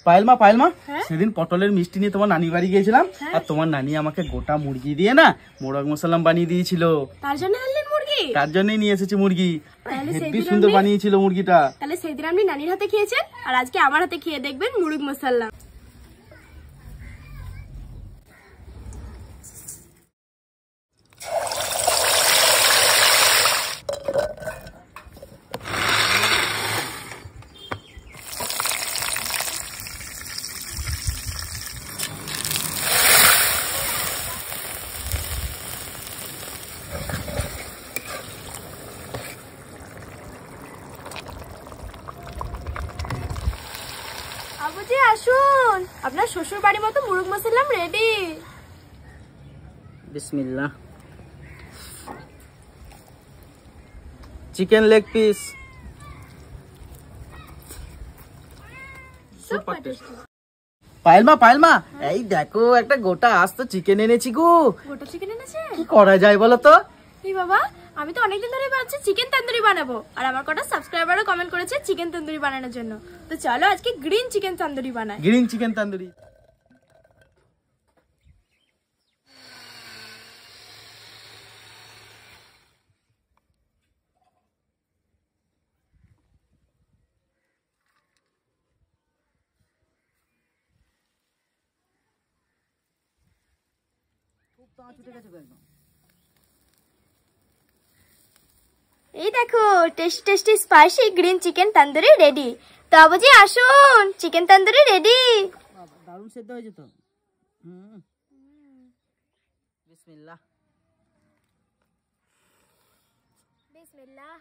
পায়েল মা সেদিন পটলের মিষ্টি নিয়ে তোমার নানি বাড়ি গিয়েছিলাম আর তোমার নানি আমাকে গোটা মুরগি দিয়ে না মোরগ মশলা বানিয়ে দিয়েছিল। তার জন্য আনলেন মুরগি? তার জন্যই নিয়ে এসেছি মুরগি। হেব্বি সুন্দর বানিয়েছিল মুরগিটা। তাহলে সেদিন আপনি নানির হাতে খেয়েছেন আর আজকে আমার হাতে খেয়ে দেখবেন মুরগ মশলা। আবুজি আসুন, আপনার শ্বশুর বাড়ির মতো মুরগ মশলা রেডি। বিসমিল্লাহ। Chicken leg piece. পায়েল মা এই দেখো একটা গোটা আস্ত চিকেন এনেছি গো। গোটা চিকেন এনেছে? কি করা যায় বলো তো? এই বাবা, আমি তো অনেকদিন ধরে ভাবছি চিকেন তন্দুরি বানাবো, আর আমার কটা সাবস্ক্রাইবারও কমেন্ট করেছে চিকেন তন্দুরি বানানোর জন্য। তো চলো আজকে গ্রিন চিকেন তন্দুরি বানাই। Green chicken tandoori. এই দেখো tasty tasty spicy green chicken tandoori ready. তো আবুজি আসুন, চিকেন তন্দুরি রেডি। দারুণ সেদ্ধ হয়েছে তো। বিসমিল্লাহ। বিসমিল্লাহ।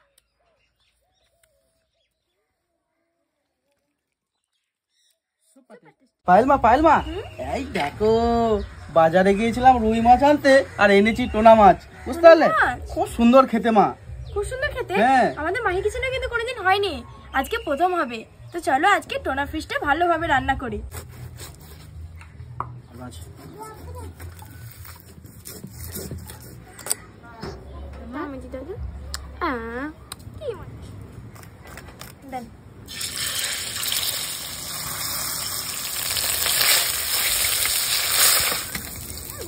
পায়েল মা এই দেখো বাজারে গিয়েছিলাম রুই মাছ আনতে আর এনেছি টোনা মাছ, বুঝতে পারলে? খুব সুন্দর খেতে মা। খুব সুন্দর খেতে? হ্যাঁ। আমাদের মাহি কিচেনে কিন্তু কোনোদিন হয়নি, আজকে প্রথম হবে। তো চলো আজকে টোনা ফিশটা ভালোভাবে রান্না করি।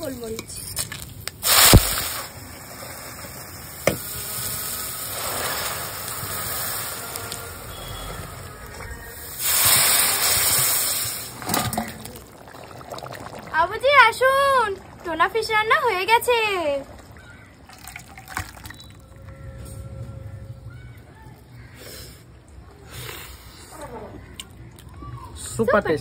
গোলমরিচ, আবুজি আসুন, টোনা ফিশ রান্না হয়ে গেছে। Super test.